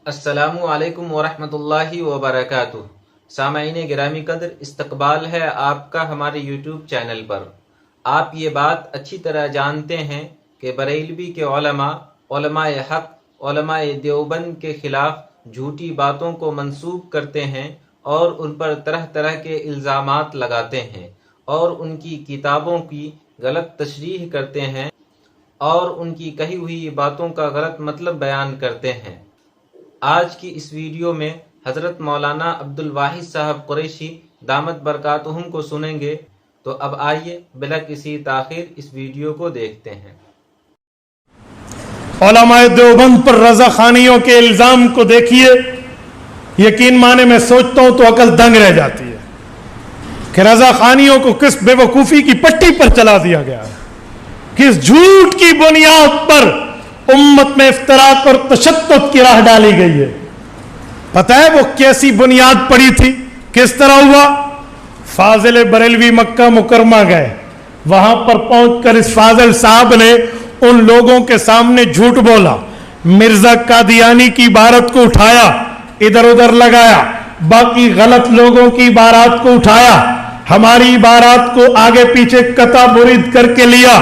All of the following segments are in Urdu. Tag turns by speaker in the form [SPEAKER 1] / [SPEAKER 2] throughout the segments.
[SPEAKER 1] السلام علیکم ورحمۃ اللہ وبرکاتہ۔ سامعین گرامی قدر، استقبال ہے آپ کا ہمارے یوٹیوب چینل پر۔ آپ یہ بات اچھی طرح جانتے ہیں کہ بریلوی کے علماء حق، علماء دیوبند کے خلاف جھوٹی باتوں کو منسوب کرتے ہیں اور ان پر طرح طرح کے الزامات لگاتے ہیں اور ان کی کتابوں کی غلط تشریح کرتے ہیں اور ان کی کہی ہوئی باتوں کا غلط مطلب بیان کرتے ہیں۔ آج کی اس ویڈیو میں حضرت مولانا عبد الواحد صاحب قریشی دامت برکاتہم کو سنیں گے، تو اب آئیے بلا کسی تاخیر اس ویڈیو کو دیکھتے ہیں۔
[SPEAKER 2] علماء دیوبند پر رضا خانیوں کے الزام کو دیکھیے، یقین مانے میں سوچتا ہوں تو عقل دنگ رہ جاتی ہے کہ رضا خانیوں کو کس بے وقوفی کی پٹی پر چلا دیا گیا ہے، کس جھوٹ کی بنیاد پر امت میں افتراق اور تشدد کی راہ ڈالی گئی ہے۔ پتہ ہے وہ کیسی بنیاد پڑی تھی، کس طرح ہوا؟ فاضل بریلوی مکہ مکرمہ گئے، وہاں پر پہنچ کر اس فاضل صاحب نے ان لوگوں کے سامنے جھوٹ بولا، مرزا قادیانی کی عبارت کو اٹھایا، ادھر ادھر لگایا، باقی غلط لوگوں کی عبارات کو اٹھایا، ہماری عبارات کو آگے پیچھے قطع برید کر کے لیا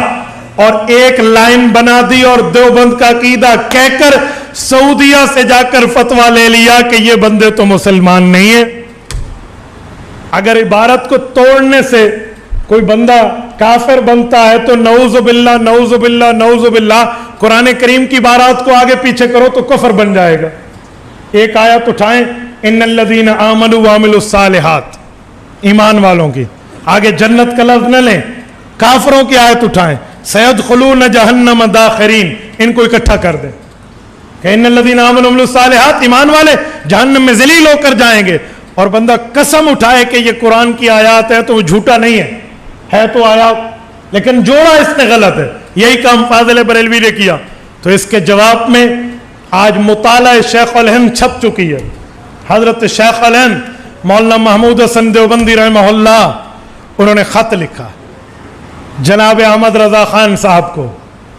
[SPEAKER 2] اور ایک لائن بنا دی اور دیوبند کا عقیدہ کہہ کر سعودیہ سے جا کر فتویٰ لے لیا کہ یہ بندے تو مسلمان نہیں ہیں۔ اگر عبارت کو توڑنے سے کوئی بندہ کافر بنتا ہے تو نعوذ باللہ نعوذ باللہ نعوذ باللہ، قرآن کریم کی عبارات کو آگے پیچھے کرو تو کفر بن جائے گا۔ ایک آیت اٹھائیں، ان الذین آمنوا وعملوا الصالحات، ایمان والوں کی، آگے جنت کا لفظ نہ لیں، کافروں کی آیت اٹھائیں، سیدخلون جہنم داخرین، ان کو اکٹھا کر دیں کہ ان الذین آمنوا وعملوا الصالحات، ایمان والے جہنم میں ذلیل ہو کر جائیں گے، اور بندہ قسم اٹھائے کہ یہ قرآن کی آیات ہے تو وہ جھوٹا نہیں ہے تو آیات، لیکن جوڑا اس نے غلط ہے۔ یہی کام فاضل بریلوی نے کیا، تو اس کے جواب میں آج مطالعہ شیخ الہند چھپ چکی ہے۔ حضرت شیخ الہند مولانا محمود حسن دیوبندی رحمہ اللہ، انہوں نے خط لکھا جناب احمد رضا خان صاحب کو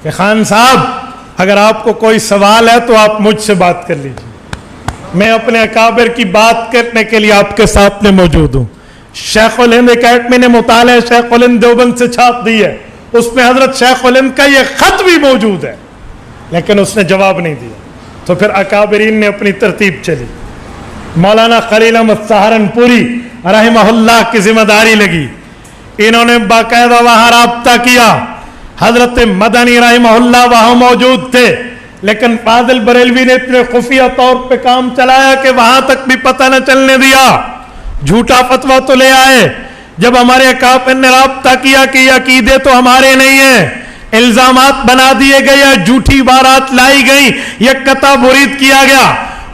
[SPEAKER 2] کہ خان صاحب اگر آپ کو کوئی سوال ہے تو آپ مجھ سے بات کر لیجیے، میں اپنے اکابر کی بات کرنے کے لیے آپ کے ساتھ میں موجود ہوں۔ شیخ الہند اکیڈمی نے مطالعہ شیخ الہند دیوبند سے چھاپ دی ہے، اس میں حضرت شیخ الہند کا یہ خط بھی موجود ہے، لیکن اس نے جواب نہیں دیا۔ تو پھر اکابرین نے اپنی ترتیب چلی، مولانا خلیل احمد سہارنپوری رحمہ اللہ کی ذمہ داری لگی، انہوں نے باقاعدہ وہاں رابطہ کیا، حضرت مدنی رحمہ اللہ وہاں موجود تھے، لیکن فاضل بریلوی نے اتنے خفیہ طور پہ کام چلایا کہ وہاں تک بھی پتہ نہ چلنے دیا، جھوٹا فتویٰ تو لے آئے۔ جب ہمارے اکابر نے رابطہ کیا کہ یہ عقیدے تو ہمارے نہیں ہیں، الزامات بنا دیے گئے، جھوٹی عبارات لائی گئی، یہ قطع برید کیا گیا،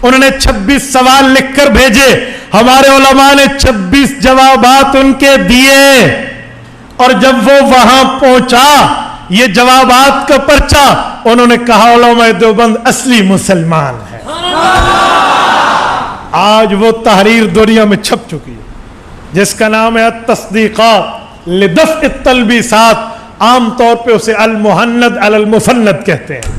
[SPEAKER 2] انہوں نے 26 سوال لکھ کر بھیجے، ہمارے علماء نے 26 جوابات ان کے دیے، اور جب وہ وہاں پہنچا یہ جوابات کا پرچہ، انہوں نے کہا علماء دیوبند اصلی مسلمان ہے۔ آج وہ تحریر دنیا میں چھپ چکی ہے جس کا نام ہے تصدیقات لدفع التلبیسات، عام طور پہ اسے المہند علی المفند کہتے ہیں۔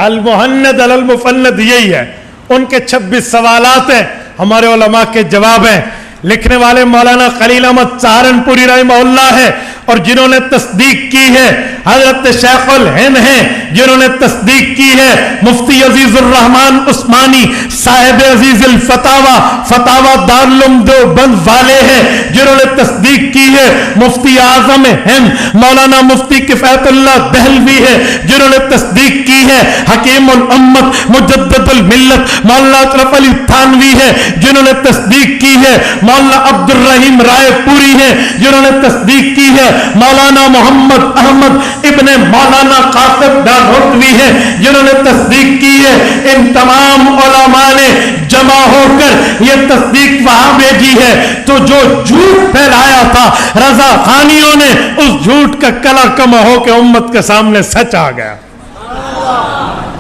[SPEAKER 2] المہند علی المفند یہی ہے، ان کے 26 سوالات ہیں، ہمارے علماء کے جواب ہیں۔ لکھنے والے مولانا خلیل احمد سہارنپوری رحمہ اللہ ہے، اور جنہوں نے تصدیق کی ہے حضرت شیخ الہند ہیں، جنہوں نے تصدیق کی ہے مفتی عزیز الرحمن عثمانی صاحب عزیز الفتاوی، فتاوی دارالعلوم دیوبند والے ہیں، جنہوں نے تصدیق کی ہے مفتی اعظم ہند مولانا مفتی کفایت اللہ دہلوی ہے، جنہوں نے تصدیق کی ہے حکیم الامت مجدد الملت مولانا اشرف علی تھانوی ہے، جنہوں نے تصدیق کی ہے مولانا عبد الرحیم رائے پوری ہے، جنہوں نے تصدیق کی ہے مولانا محمد احمد ابن مولانا قاسم دانوتوی ہے، جنہوں نے تصدیق کی ہے۔ ان تمام علماء نے جمع ہو کر یہ تصدیق وہاں بھیجی ہے، تو جو جھوٹ پھیلایا تھا رضا خانیوں نے، اس جھوٹ کا کلا کما ہو کے امت کے سامنے سچ آ گیا۔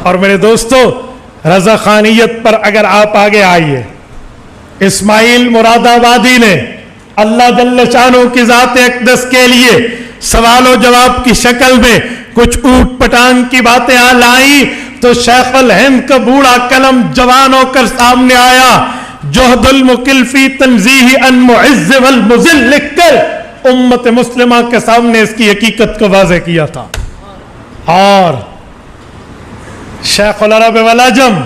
[SPEAKER 2] اور میرے دوستو، رضا خانیت پر اگر آپ آگے آئیے، اسماعیل مراد آبادی نے اللہ جل شانہ کی ذات اقدس کے لیے سوال و جواب کی شکل میں کچھ اوٹ پٹانگ کی باتیں لائیں، تو شیخ الہند کا بوڑھا قلم جوان ہو کر سامنے آیا، جہد المقل فی تنزیہ ان معز والمذل لکھ کر امت مسلمہ کے سامنے اس کی حقیقت کو واضح کیا تھا۔ اور شیخ العرب والعجم،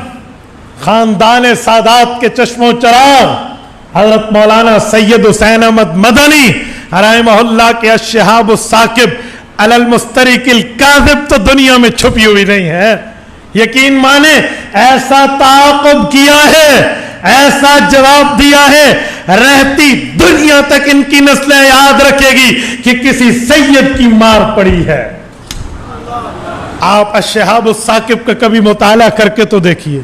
[SPEAKER 2] خاندان سادات کے چشم و چراغ حضرت مولانا سید حسین احمد مدنی رحمہ اللہ کے الشہاب الثاقب علی المسترق الکاذب تو دنیا میں چھپی ہوئی نہیں ہے۔ یقین مانے ایسا تعاقب کیا ہے، ایسا جواب دیا ہے، رہتی دنیا تک ان کی نسلیں یاد رکھے گی کہ کسی سید کی مار پڑی ہے۔ آپ الشہاب الثاقب کا کبھی مطالعہ کر کے تو دیکھیے،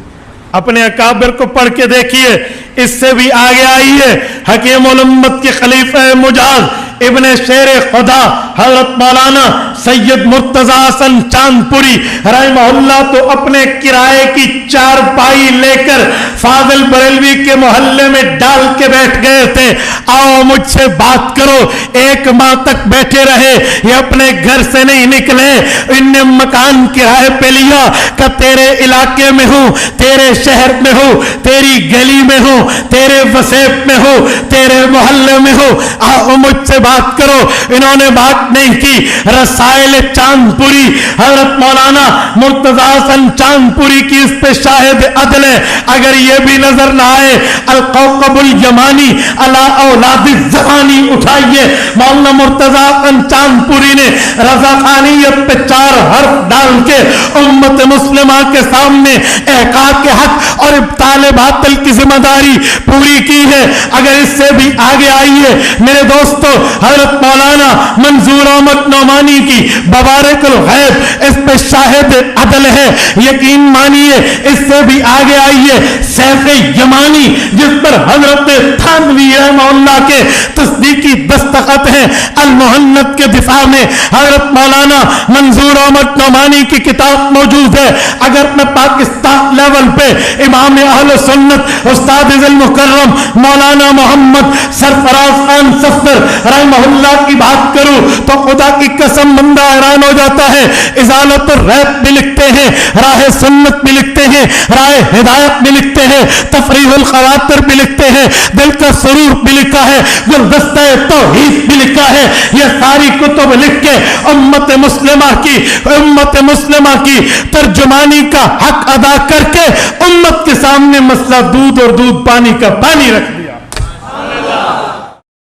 [SPEAKER 2] اپنے اکابر کو پڑھ کے دیکھیے، اس سے بھی آگے آئیے حکیم الامت کے خلیفہ مجاز ابن شیر خدا حضرت مولانا سید مرتضی حسن چاندپوری رحمہ اللہ تو اپنے کرائے کی چارپائی لے کر فاضل بریلوی کے محلے میں ڈال کے بیٹھ گئے تھے، آؤ مجھ سے بات کرو۔ ایک ماہ تک بیٹھے رہے، یہ اپنے گھر سے نہیں نکلے، ان نے مکان کرائے پہ لیا کہ تیرے علاقے میں ہوں، تیرے شہر میں ہوں، تیری گلی میں ہوں، تیرے وسیب میں ہوں، تیرے محلے میں ہوں، آؤ مجھ سے بات کرو۔ انہوں نے بات نہیں کی۔ رسائل چاندپوری حضرت مولانا مرتضی حسن چاندپوری کی اس پہ شاہد عدل ہے۔ اگر یہ بھی نظر نہ آئے، القوقب الیمانی علی اولاد الزمانی اٹھائیے، مولانا مرتضی حسن چاندپوری نے رضاخانیت پہ 4 حرف ڈال کے امت مسلمہ کے سامنے احقاق حق اور ابطال باطل کی ذمہ داری پوری کی ہے۔ اگر اس سے بھی آگے آئیے میرے دوستو، حضرت مولانا منظور احمد نعمانی کی ببارک الغیب اس پہ شاہد عدل ہے۔ یقین مانیے اس سے بھی آگے آئیے سیف یمانی جس پر حضرت تھانوی رحمہ اللہ کے تصدیقی دستخط ہیں المہند کے دفاع میں، حضرت مولانا منظور احمد نعمانی کی کتاب موجود ہے۔ اگر میں پاکستان لیول پہ امام اہل سنت استاد المکرم مولانا محمد سرفراز خان صفدر رحمہ اللہ کی بات کروں تو خدا کی قسم بندہ حیران ہو جاتا ہے۔ ازالت الریب بھی لکھتے ہیں، راہ سنت بھی لکھتے ہیں، راہ ہدایت بھی لکھتے ہیں، تفریح الخواطر بھی لکھتے ہیں، دل کا سرور بھی لکھا ہے، گلدستہ توحید بھی لکھا ہے۔ یہ ساری کتب لکھ کے امت مسلمہ کی ترجمانی کا حق ادا کر کے امت کے سامنے مسئلہ دودھ اور دودھ پانی کا پانی رکھ دیا۔